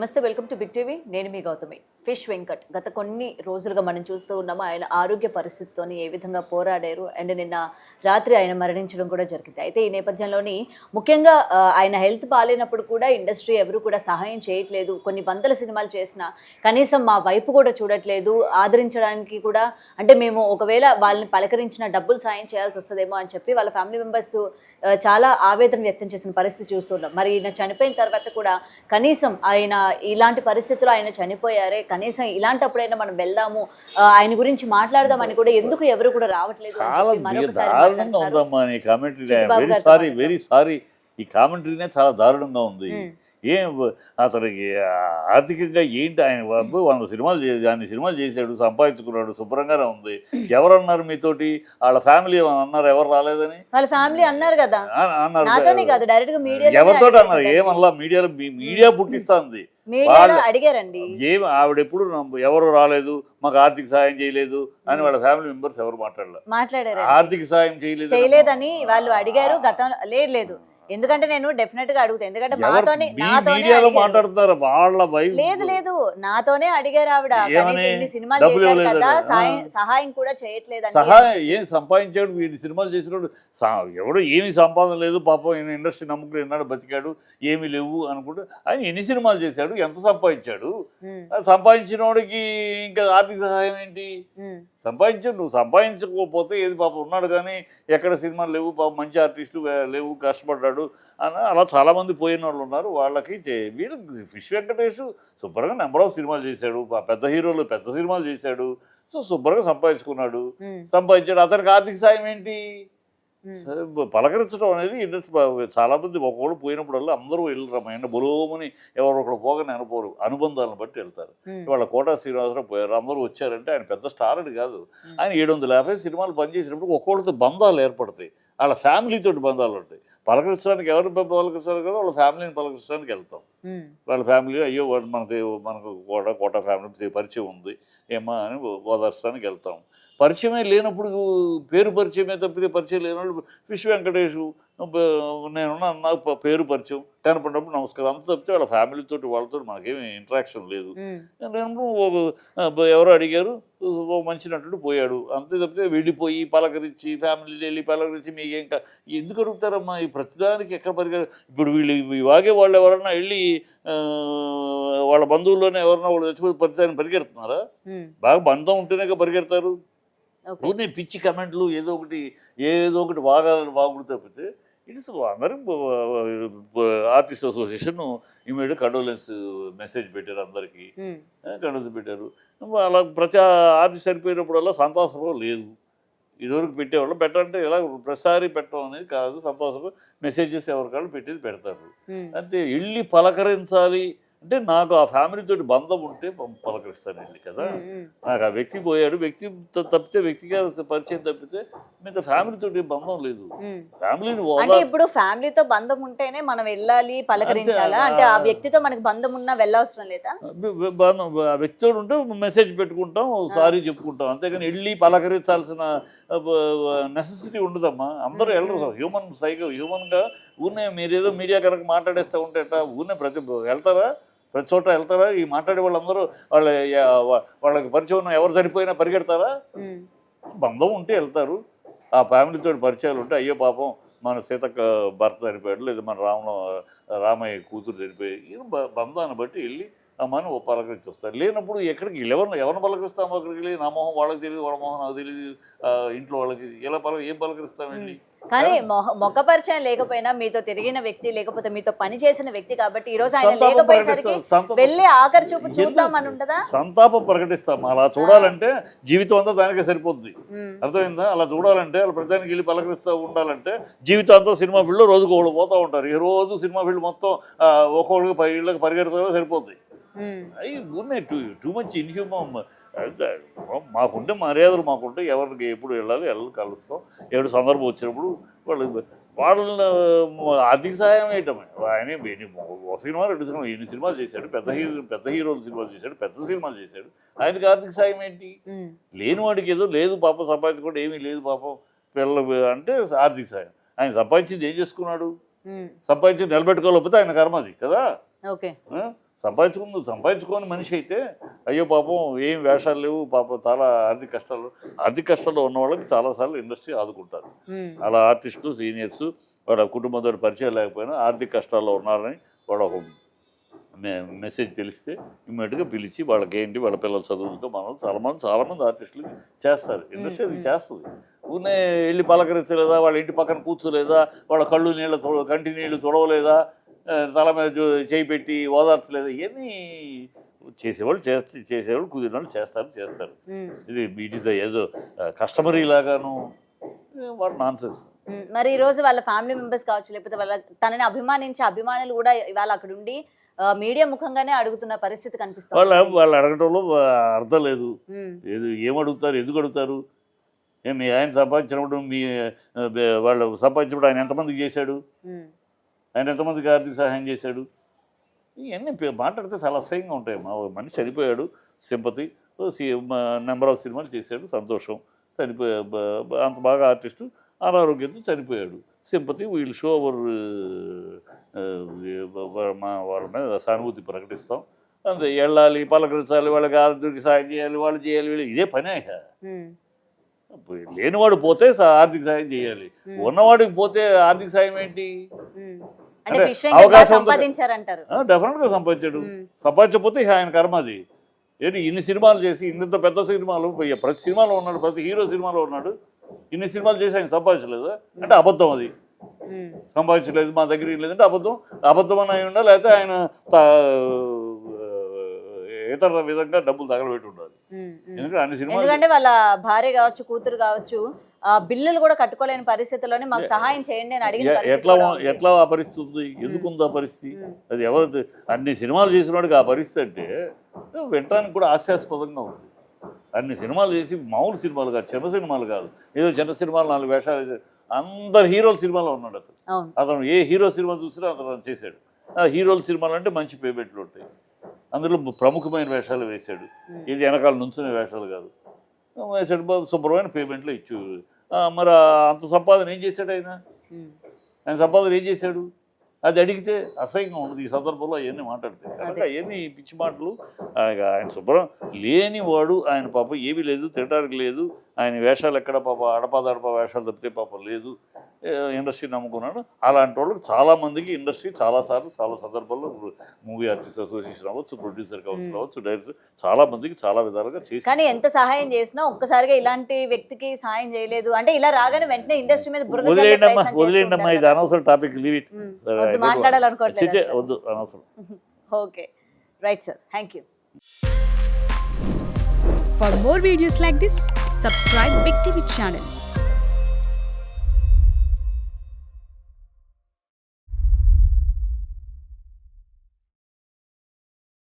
నమస్తే, welcome to big TV. నేను మీ Gautami. Fish Venkat గత కొన్ని రోజులుగా మనం చూస్తూ ఉన్నాము ఆయన ఆరోగ్య పరిస్థితితోని ఏ విధంగా పోరాడారు అండ్ నిన్న రాత్రి ఆయన మరణించడం కూడా జరిగింది. అయితే ఈ నేపథ్యంలోని ముఖ్యంగా ఆయన హెల్త్ బాగాలేనప్పుడు కూడా ఇండస్ట్రీ ఎవరు కూడా సహాయం చేయట్లేదు. కొన్ని వందల సినిమాలు చేసినా కనీసం మా వైపు కూడా చూడట్లేదు, ఆదరించడానికి కూడా అంటే మేము ఒకవేళ వాళ్ళని పలకరించిన డబ్బులు సాయం చేయాల్సి వస్తుందేమో అని చెప్పి వాళ్ళ ఫ్యామిలీ మెంబర్స్ చాలా ఆవేదన వ్యక్తం చేసిన పరిస్థితి చూస్తున్నాం. మరి ఈయన చనిపోయిన తర్వాత కూడా కనీసం ఆయన ఇలాంటి పరిస్థితుల్లో ఆయన చనిపోయారే, కనీసం ఇలాంటప్పుడైనా మనం వెళ్దాము, ఆయన గురించి మాట్లాడదామని కూడా ఎందుకు ఎవరు కూడా రావట్లేదు. వెరీ సారీ, ఈ కామెంటరీనే చాలా దారుణంగా ఉంది. ఏం అతనికి ఆర్థికంగా ఏంటి, ఆయన 100 సినిమాలు చేశాడు, సంపాదించుకున్నాడు, శుభ్రంగానే ఉంది. ఎవరన్నారు మీతోటి? వాళ్ళ ఫ్యామిలీ అన్నారు, ఎవరు రాలేదని? వాళ్ళ ఫ్యామిలీ అన్నారు కదా, ఎవరితో అన్నారు? ఏమల్లా మీడియా పుట్టిస్తుంది. అడిగారండి ఏమి ఆవిడెప్పుడు ఎవరు రాలేదు, మాకు ఆర్థిక సాయం చేయలేదు అని వాళ్ళ ఫ్యామిలీ మెంబర్స్ ఎవరు మాట్లాడారు. ఆర్థిక సాయం చేయలేదని వాళ్ళు అడిగారు. గతం లేదు, ఎందుకంటే నేను డెఫినెట్ గా అడుగుతాను, ఎందుకంటే మాట్లాడుతున్నారు వాళ్ళ వైఫ్. లేదు నాతోనే అడిగారు ఆవిడ, సినిమాలు చేశారు కదా, సహాయం కూడా చేయట్లేదు. సహాయం ఏం సంపాదించాడు? వీడి సినిమాలు చేసినాడు, ఎవడో ఏమి సంపాదన లేదు పాపం, ఈయన ఇండస్ట్రీ నమ్ముకుని ఎన్నాడు బతికాడు, ఏమి లేవు అనుకుంటూ ఆయన ఎన్ని సినిమాలు చేశాడు, ఎంత సంపాదించాడు? సంపాదించిన వాడికి ఇంకా ఆర్థిక సహాయం ఏంటి? సంపాదించాడు. నువ్వు సంపాదించకపోతే ఏది పాపం ఉన్నాడు కానీ ఎక్కడ సినిమాలు లేవు, పాపం మంచి ఆర్టిస్టు లేవు, కష్టపడ్డాడు అని అలా చాలామంది పోయిన వాళ్ళు ఉన్నారు. వాళ్ళకి వీళ్ళు ఫిష్ వెంకటేష్ శుభ్రంగా నెంబర్ ఆఫ్ సినిమాలు చేశాడు, పెద్ద హీరోలు పెద్ద సినిమాలు చేశాడు, సో శుభ్రంగా సంపాదించుకున్నాడు. సంపాదించాడు, అతనికి ఆర్థిక సాయం ఏంటి? పలకరించడం అనేది ఇండస్ట్రీ చాలా మంది ఒకళ్ళు పోయినప్పుడల్లా అందరూ వెళ్ళరు, బులోమని ఎవరు ఒకళ్ళు పోగానే అనుకోరు, అనుబంధాలను బట్టి వెళ్తారు. వాళ్ళ కోటా శ్రీనివాసరావు పోయారు, అందరూ వచ్చారంటే ఆయన పెద్ద స్టార్ అని కాదు, ఆయన 750 సినిమాలు పనిచేసినప్పుడు ఒక్కొక్కరితో బంధాలు ఏర్పడతాయి, వాళ్ళ ఫ్యామిలీతో బంధాలు ఉంటాయి. పలకరించడానికి ఎవరు పలకరిస్తారు కదా, వాళ్ళ ఫ్యామిలీని పలకరించడానికి వెళ్తాం. వాళ్ళ ఫ్యామిలీ అయ్యో మనకు కోటా ఫ్యామిలీ పరిచయం ఉంది ఏమా అని ఓదార్చడానికి వెళ్తాం. పరిచయమే లేనప్పుడు పేరు పరిచయమే తప్పితే పరిచయం లేనప్పుడు ఫిష్ వెంకటేష్ నేనున్నా, నాకు పేరు పరిచయం, కనపడినప్పుడు నమస్కారం అంత తప్పితే వాళ్ళ ఫ్యామిలీతో వాళ్ళతో మనకేమి ఇంటరాక్షన్ లేదు. నేను ఎవరో అడిగారు, మంచి నటుడు పోయాడు అంతే తప్పితే వెళ్ళిపోయి పలకరించి ఫ్యామిలీ వెళ్ళి పలకరించి మీకు ఇంకా ఎందుకు అడుగుతారమ్మా? ఈ ప్రతిదానికి ఎక్కడ ఇప్పుడు వీళ్ళు ఇవాగే వాళ్ళు ఎవరన్నా వెళ్ళి వాళ్ళ బంధువుల్లోనే ఎవరన్నా వాళ్ళు చచ్చిపోతే ప్రతిదాన్ని పరిగెడుతున్నారా? బాగా బంధం ఉంటేనే పరిగెడతారు. ఊరినే పిచ్చి కమెంట్లు ఏదో ఒకటి వాగుడు తప్పితే ఇట్స్ అందరూ artist association immediate condolence message పెట్టారు, అందరికీ కండోలెన్స్ పెట్టారు. అలా ప్రతి ఆర్టిస్ట్ చనిపోయినప్పుడల్లా సంతాసభ లేదు. ఇదివరకు పెట్టేవాళ్ళు పెట్టాలంటే ఇలా ప్రతిసారి పెట్టడం అనేది కాదు, సంతాసభ మెసేజెస్ ఎవరికాళ్ళు పెట్టేది పెడతారు అంతే. వెళ్ళి పలకరించాలి అంటే నాకు ఆ ఫ్యామిలీతో బంధం ఉంటే పలకరిస్తానండి కదా. నాకు ఆ వ్యక్తి పోయాడు, వ్యక్తి తప్పితే వ్యక్తిగా పరిచయం తప్పితే మిగతా ఫ్యామిలీతో బంధం లేదు. ఫ్యామిలీని ఇప్పుడు ఫ్యామిలీతో బంధం ఉంటేనే మనం వెళ్ళాలి, పలకరించాలా? అంటే ఆ వ్యక్తితో మనకి బంధం ఉన్నా వెళ్ళవసరం లేదా? ఆ వ్యక్తితో ఉంటే మెసేజ్ పెట్టుకుంటాం, సారీ చెప్పుకుంటాం, అంతేగాని వెళ్ళి పలకరించాల్సిన నెసెసిటీ ఉండదమ్మా. అందరూ వెళ్ళరు, హ్యూమన్గా ఊరినే మీరేదో మీడియా కనుక మాట్లాడేస్తూ ఉంటే ఊరినే వెళ్తారా? ప్రతి చోట వెళ్తారా? ఈ మాట్లాడే వాళ్ళందరూ వాళ్ళకి పరిచయం ఉన్న ఎవరు సరిపోయినా పరిగెడతారా? బంధం ఉంటే వెళ్తారు. ఆ ఫ్యామిలీతో పరిచయాలు ఉంటే అయ్యో పాపం మన సీతక్క భర్త చనిపోయాడు, లేదా మన రామయ్య కూతురు చనిపోయి బంధాన్ని బట్టి వెళ్ళి అమ్మని పలకరించి వస్తారు. లేనప్పుడు ఎక్కడికి ఎవరిని పలకరిస్తాము? అక్కడికి వెళ్ళి నా మొహం వాళ్ళకి తెలియదు, వాళ్ళ మొహం నాకు తెలియదు, ఇంట్లో వాళ్ళకి ఏం పలకరిస్తామండి? కానీ మొక్క పరిచయం లేకపోయినా మీతో తిరిగిన వ్యక్తి, లేకపోతే మీతో పని చేసిన వ్యక్తి కాబట్టి ఈ రోజు ఆయన లేకపోయేసరికి వెళ్ళి ఆఖరి చూపు చూద్దామని ఉంటుందా? సంతాపం ప్రకటిస్తాం. అలా చూడాలంటే జీవితం అంతా దానికే సరిపోద్ది, అర్థమైందా? అలా చూడాలంటే వాళ్ళ ప్రతిదానికి వెళ్ళి పలకరిస్తూ ఉండాలంటే జీవితం అంతా సినిమా ఫీల్డ్లో రోజుకు ఒకళ్ళు పోతూ ఉంటారు. ఈ రోజు సినిమా ఫీల్డ్ మొత్తం ఒక్కొక్కడికి ఇళ్ళకి పరిగెడతారో సరిపోద్ది. అవి ఉన్నాయి టూ మచ్ ఇన్హ్యూమన్. మాకుంటే మర్యాదలు మాకుంటే ఎవరికి ఎప్పుడు వెళ్ళాలి కలుస్తాం. ఎవరి సందర్భం వచ్చినప్పుడు వాళ్ళ ఆర్థిక సహాయం వేయటమే. ఆయన సినిమా 2 సినిమాలు 8 సినిమాలు చేశాడు, పెద్ద హీరోలు సినిమాలు చేశాడు, పెద్ద సినిమాలు చేశాడు. ఆయనకి ఆర్థిక సాయం ఏంటి? లేని వాడికి ఏదో లేదు పాపం, సంపాదించుకోవడం ఏమీ లేదు పాపం పిల్లలు అంటే ఆర్థిక సాయం. ఆయన సంపాదించింది ఏం చేసుకున్నాడు? సంపాదించి నిలబెట్టుకోలేకపోతే ఆయన కర్మ అది కదా. సంపాదించుకోని మనిషి అయితే అయ్యో పాపం ఏం వేషాలు లేవు పాపం చాలా ఆర్థిక కష్టాల్లో ఉన్న వాళ్ళకి చాలాసార్లు ఇండస్ట్రీ ఆదుకుంటారు. అలా ఆర్టిస్టులు సీనియర్స్ వాళ్ళ కుటుంబంతో పరిచయం లేకపోయినా ఆర్థిక కష్టాల్లో ఉన్నారని వాళ్ళ ఒక మెసేజ్ తెలిస్తే ఇమ్మీడియట్గా పిలిచి వాళ్ళకి ఏంటి వాళ్ళ పిల్లల చదువులతో మనం చాలామంది ఆర్టిస్టులు చేస్తారు. ఇండస్ట్రీ అది చేస్తుంది. ఊనే వెళ్ళి పలకరించలేదా, వాళ్ళ ఇంటి పక్కన కూర్చోలేదా, వాళ్ళ కంటి నీళ్ళు తొడవలేదా, తల మీద చేయి పెట్టి ఓదార్చలేదా, ఇవన్నీ చేసేవాళ్ళు కుదిరిన వాళ్ళు చేస్తారు. ఇట్ ఈస్ ఏదో కస్టమరీ లాగాను వాడు నాన్సెన్స్. మరి ఈ రోజు వాళ్ళ ఫ్యామిలీ మెంబర్స్ కావచ్చు, లేకపోతే వాళ్ళ తనని అభిమానించే అభిమానులు కూడా ఇవాళ అక్కడ ఉండి మీడియా ముఖంగానే అడుగుతున్న పరిస్థితి కనిపిస్తుంది. వాళ్ళు అడగటంలో అర్థం లేదు. ఏమడుగుతారు, ఎందుకు అడుగుతారు? మీ ఆయన సంపాదించినప్పుడు వాళ్ళు సంపాదించినప్పుడు ఆయన ఎంతమందికి చేశాడు, ఆయన ఎంతమందికి ఆర్థిక సహాయం చేశాడు, ఇవన్నీ మాట్లాడితే చాలా అసహ్యంగా ఉంటాయి. మా మనిషి చనిపోయాడు, సింపతి, నెంబర్ ఆఫ్ సినిమాలు చేశాడు, సంతోషం. అంత బాగా ఆర్టిస్టు అనారోగ్యంతో చనిపోయాడు, సింపతి, వీళ్ళు షో అవర్ వాళ్ళ మీద సానుభూతి ప్రకటిస్తాం అంతే. వెళ్ళాలి, పలకరించాలి, వాళ్ళకి ఆర్థిక సాయం చేయాలి, వాళ్ళు చేయాలి, వీళ్ళు ఇదే పనే. లేనివాడు పోతే ఆర్థిక సాయం చేయాలి, ఉన్నవాడికి పోతే ఆర్థిక సాయం ఏంటి? అవకాశం డెఫినెట్గా సంపాదించాడు. సంపాదించకపోతే ఆయన కర్మ అది. ఏంటి ఇన్ని సినిమాలు చేసి ఇంత పెద్ద సినిమాలు ప్రతి సినిమాలో ఉన్నాడు, ప్రతి హీరో సినిమాలో ఉన్నాడు, ఇన్ని సినిమాలు చేసి ఆయన సంపాదించలేదు అంటే అబద్ధం. అది సంపాదించలేదు, మా దగ్గర లేదంటే అబద్ధం అని అయి ఉండాలి, లేకపోతే ఆయన ఇతర విధంగా డబ్బులు తగలబెట్టి ఉండాలి. ఎందుకంటే వాళ్ళ భార్య కావచ్చు, కూతురు కావచ్చు, బిల్లులు కూడా కట్టుకోలేని పరిస్థితుల్లోనే మాకు సహాయం చేయండి అని అడిగిన ఎట్లా ఆ పరిస్థితి ఉంది? ఎందుకుంది ఆ పరిస్థితి? అది ఎవరు అన్ని సినిమాలు చేసిన వాడికి ఆ పరిస్థితి అంటే వినటానికి కూడా హాస్యాస్పదంగా ఉంది. అన్ని సినిమాలు చేసి మామూలు సినిమాలు కాదు, చిన్న సినిమాలు కాదు, ఏదో చిన్న సినిమాలు 4 వేషాలు, అందరు హీరోల సినిమాలో ఉన్నాడు అతను. ఏ హీరో సినిమా చూసినా అతను చేశాడు. ఆ హీరోల సినిమాలు అంటే మంచి పేమెంట్లు ఉంటాయి, అందులో ప్రముఖమైన వేషాలు వేశాడు, ఇది వెనకాల నుంచునే వేషాలు కాదు, వేసాడు. శుభ్రమైన పేమెంట్లో ఇచ్చు. మరి అంత సంపాదన ఏం చేశాడు ఆయన సంపాదన ఏం చేశాడు? అది అడిగితే అసహ్యంగా ఉండదు. ఈ సందర్భంలో అవన్నీ మాట్లాడితే కనుక అవన్నీ పిచ్చి మాటలు. ఆయన శుభ్రం లేనివాడు, ఆయన పాపం ఏమీ లేదు, తినడానికి లేదు, ఆయన వేషాలు ఎక్కడ పాప అడపదడప వేషాలు తప్పితే పాపం లేదు, ఇండస్ట్రీ నమ్ముకున్నాడు. అలాంటి వాళ్ళకి చాలామందికి ఇండస్ట్రీ చాలాసార్లు చాలా సందర్భాల్లో మూవీ ఆర్టిస్ట్ అసోసియేషన్ అవ్వచ్చు, ప్రొడ్యూసర్ కౌన్సిల్ అవ్వచ్చు, డైరెక్టర్ చాలామందికి చాలా విధాలుగా చేసి, కానీ ఎంత సహాయం చేసినా ఒక్కసారిగా ఇలాంటి వ్యక్తికి సహాయం చేయలేదు అంటే ఇలా రాగానే వెంటనే ఇండస్ట్రీ మీద వదిలేయండి అమ్మా, ఇది అనవసరం టాపిక్, లీవ్ ఇట్. మాట్లాడాలనుకోవట్లేదు, వద్దు, అనవసరం. Okay, right sir, thank you. For more videos like this, subscribe Big TV channel.